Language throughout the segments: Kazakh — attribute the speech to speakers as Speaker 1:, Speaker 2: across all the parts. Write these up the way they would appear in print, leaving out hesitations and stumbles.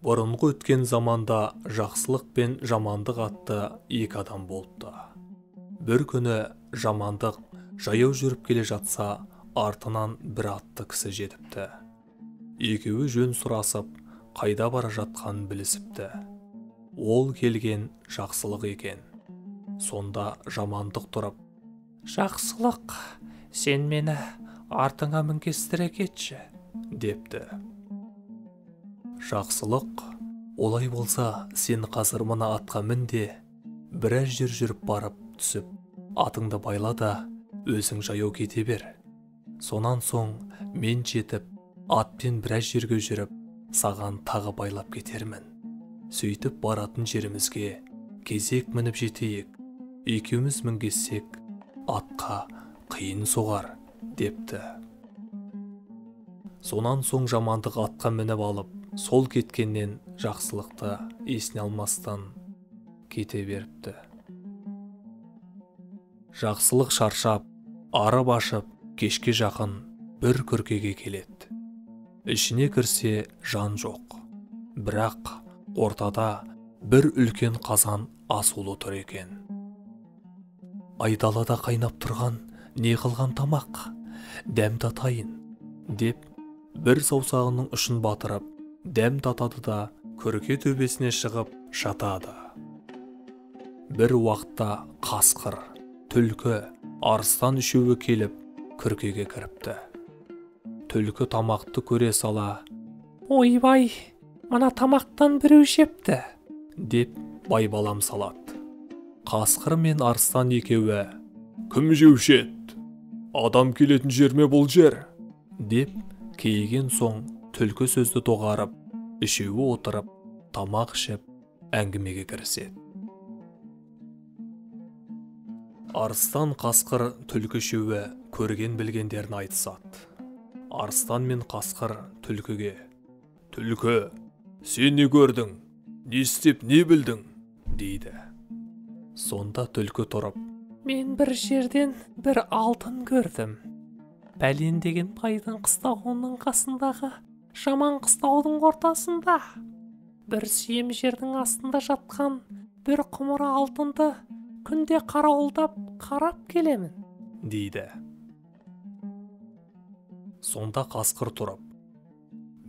Speaker 1: Бұрынғы өткен заманда жақсылық пен жамандық атты екі адам болыпты. Бір күні жамандық жаяу жүріп келе жатса, артынан бір атты кісі жетіпті. Екеуі жөн сұрасып, қайда бара жатқанын білісіпті. Ол келген жақсылық екен. Сонда жамандық тұрып:
Speaker 2: «Жақсылық, сен мені артыңа мінгестіре кетші», депті.
Speaker 1: Жақсылық: «Олай болса, сен қазір мына атқа мін де, біраз жер жүріп барып түсіп, атыңды байла да, өзің жаяу кете бер. Сонан соң мен жетіп, атпен біраз жерге жүріп, саған тағы байлап кетермін. Сөйтіп баратын жерімізге кезек мініп жетейік. Екеуміз мінгессек, атқа қиын соғар», депті. Сонан соң жамандық атқа мініп алып, сол кеткеннен жақсылықты есіне алмастан кете беріпті. Жақсылық шаршап, арып ашып, кешке жақын бір күркеге келеді. Ішіне кірсе жан жоқ. Бірақ ортада бір үлкен қазан асулы тұр екен. «Айдалада қайнап тұрған не қылған тамақ, дәм татайын», деп бір саусағының ұшын батырып, дәм татады да күрке төбесіне шығып жатады. Бір уақытта қасқыр, түлкі, арыстан үшеуі келіп күркеге кіріпті. Түлкі тамақты көре сала:
Speaker 2: «Ойбай, мына тамақтан біреу жепті»,
Speaker 1: деп байбалам салады. Қасқыр мен арыстан екеуі: «Кім жеуші еді? Адам келетін жер ме бұл жер?» деп кейіген соң түлкі сөзді доғарып, үшеуі отырып, тамақ ішіп, әңгімеге кіріседі. Арыстан, қасқыр, түлкі үшеуі көрген білгендерін айтысады. Арыстан мен қасқыр түлкіге: «Түлкі, сен не көрдің? Не істеп, не білдің?» дейді. Сонда түлкі тұрып:
Speaker 2: «Мен бір жерден бір алтын көрдім. Пәлен деген байдың қыстауының қасындағы жаман қыстаудың ортасында бір сүйем жердің астында жатқан бір құмыра алтынды күнде қарауылдап қарап келемін»,
Speaker 1: дейді. Сонда қасқыр тұрып: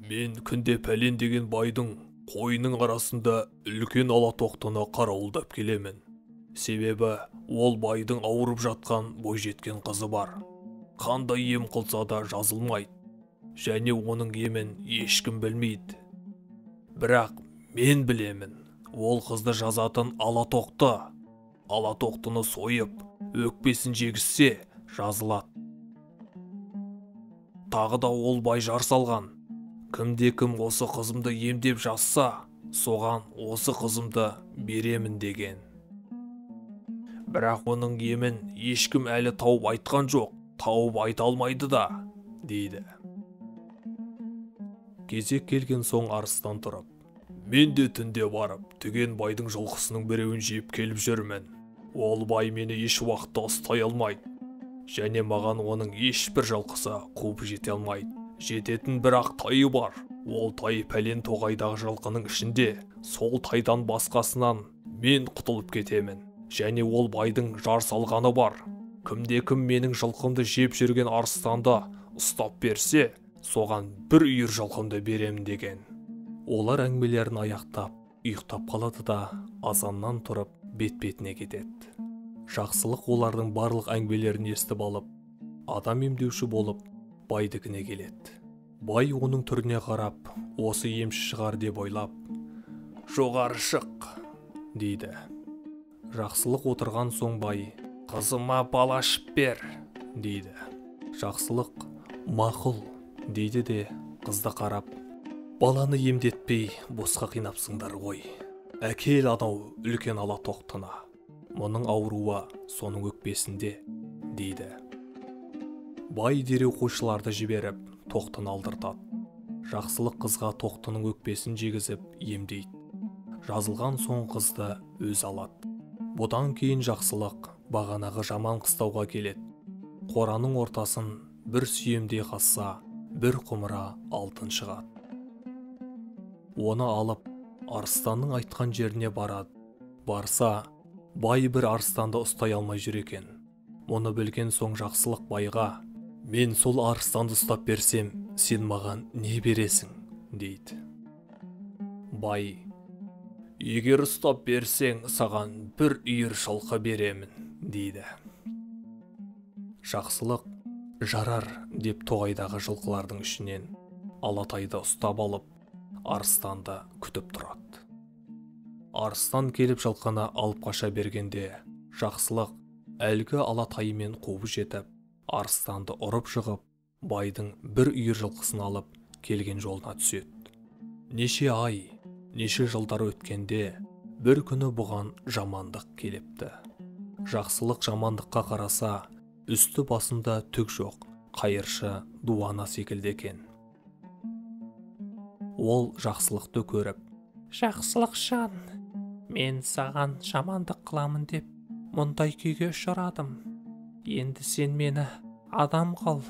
Speaker 1: «Мен күнде пәлен деген байдың қойының арасында үлкен ала тоқтыны қарауылдап келемін. Себебі ол байдың ауырып жатқан бойжеткен қызы бар. Қандай ем қылса да жазылмайды. Және оның емін ешкім білмейді. Бірақ мен білемін, ол қызды жазатын ала тоқты. Ала тоқтыны сойып, өкпесін жегізсе жазылады. Тағы да ол бай жар салған. Кімде-кім осы қызымды емдеп жазса, соған осы қызымды беремін деген. Бірақ оның емін ешкім әлі тауып айтқан жоқ, тауып айта алмайды да», дейді. Кезек келген соң арыстан тұрып: «Мен де түнде барып, түген байдың жылқысының біреуін жеп келіп жүрмін. Ол бай мені еш уақытта ұстай алмайды. Және маған оның ешбір жылқысы қуып жете алмайды. Жететін бір-ақ тайы бар. Ол тай пәлен тоғайдағы жылқының ішінде. Сол тайдан басқасынан мен құтылып кетемін. Және ол байдың жар салғаны бар. Кімде-кім менің жылқымды жеп жүрген арыстанды ұстап берсе, соған бір үйір жылқымды беремін» деген. Олар әңгімелерін аяқтап, ұйықтап қалады да азаннан тұрып бет-бетіне кетеді. Жақсылық олардың барлық әңгімелерін естіп алып, адам емдеуші болып, байдікіне келеді. Бай оның түріне қарап, осы емші шығар деп ойлап: «Жоғары шық», дейді. Жақсылық отырған соң бай: «Қызыма бал ашып бер», дейді. Жақсылық: «Мақұл», дейді де қызды қарап: «Баланы емдетпей босқа қинапсыңдар ғой. Әкел анау үлкен ала тоқтыны. Мұның ауруы соның өкпесінде», дейді. Бай дереу қойшыларды жіберіп, тоқтыны алдыртады. Жақсылық қызға тоқтының өкпесін жегізіп емдейді. Жазылған соң қызды өз алады. Бұдан кейін жақсылық бағанағы жаман қыстауға келеді. Қораның ортасын бір сүйемдей қазса, бір құмыра алтын шығады. Оны алып арыстанның айтқан жеріне барады. Барса, бай бір арыстанды ұстай алмай жүр екен. Мұны білген соң жақсылық байға: «Мен сол арыстанды ұстап берсем, сен маған не бересің?» дейді. Бай: «Егер ұстап берсең, саған бір үйір жылқы беремін», дейді. Жақсылық: «Жарар», деп тоғайдағы жылқылардың ішінен Алатайды ұстап алып, арыстанды күтіп тұрады. Арыстан келіп жылқыны алып қаша бергенде, Жақсылық әлгі Алатайымен қуып жетіп, арыстанды ұрып жығып, байдың бір үйір жылқысын алып келген жолына түседі. Неше ай, неше жылдар өткенде, бір күні бұған жамандық келіпті. Жақсылық жамандыққа қараса, үсті басында түк жоқ, қайыршы дуана секілді екен. Ол Жақсылықты көріп:
Speaker 2: «Жақсылық жан, мен саған жамандық қыламын деп мұндай күйге ұшырадым. Енді сен мені адам қыл.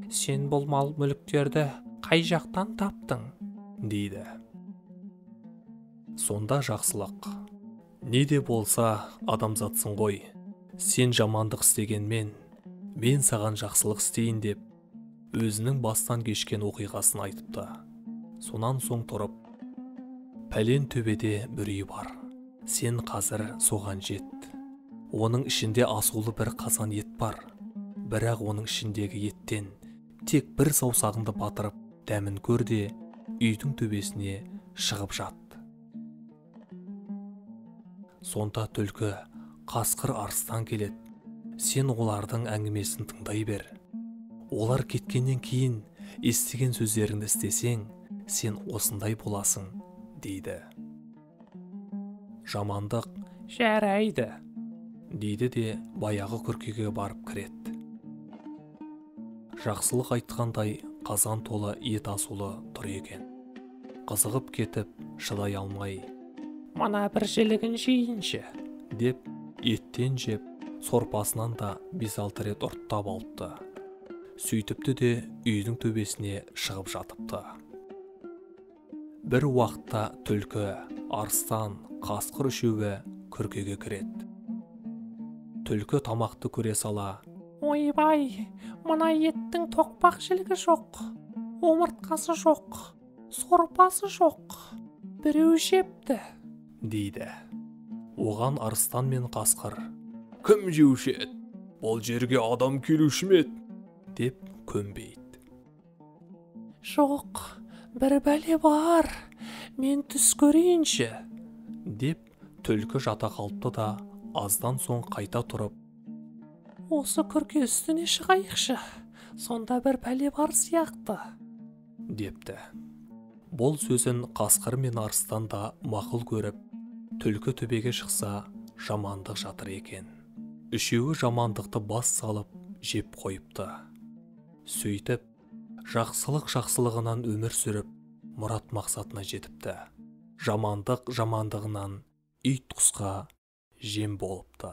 Speaker 2: Сен бұл мал мүліктерді қай жақтан таптың?»
Speaker 1: дейді. Сонда Жақсылық: «Не де болса адамзатсың ғой. Сен жамандық істегенмен, мен саған жақсылық істейін», деп өзінің бастан кешкен оқиғасын айтыпты. Сонан соң тұрып: «Пәлен төбеде бір үй бар. Сен қазір соған жет. Оның ішінде асулы бір қазан ет бар. Бірақ оның ішіндегі еттен тек бір саусағыңды батырып дәмін көр де, үйдің төбесіне шығып жат». Сонда түлкі: «Қасқыр, арыстан келеді. Сен олардың әңгімесін тыңдай бер. Олар кеткеннен кейін естіген сөздеріңді істесең, сен осындай боласың», дейді. Жамандық:
Speaker 2: «Жарайды»,
Speaker 1: дейді де баяғы күркеге барып кіреді. Жақсылық айтқандай қазан толы ет асулы тұр екен. Қызығып кетіп, шыдай алмай:
Speaker 2: «Мына бір жілігін жейінші»,
Speaker 1: деп еттен жеп, сорпасынан да 5-6 рет ұрттап алыпты. Сөйтіпті де үйдің төбесіне шығып жатыпты. Бір уақытта түлкі, арыстан, қасқыр үшеуі күркеге кіреді. Түлкі тамақты көре сала:
Speaker 2: «Ойбай, мына еттің тоқпақ жілігі жоқ, омыртқасы жоқ, сорпасы жоқ. Біреу жепті»,
Speaker 1: дейді. Оған арыстан мен қасқыр: «Кім жеуші еді? Бұл жерге адам келуші ме еді?» деп көнбейді.
Speaker 2: «Жоқ, бір бәле бар, мен түс көрейінші»,
Speaker 1: деп түлкі жата қалыпты да, аздан соң қайта тұрып:
Speaker 2: «Осы күрке үстіне шығайықшы, сонда бір бәле бар сияқты»,
Speaker 1: депті. Бұл сөзін қасқыр мен арыстан да мақұл көріп, түлкі төбеге шықса, жамандық жатыр екен. Үшеуі жамандықты бас салып жеп қойыпты. Сөйтіп, жақсылық жақсылығынан өмір сүріп, мұрат мақсатына жетіпті. Жамандық жамандығынан ит құсқа жем болыпты.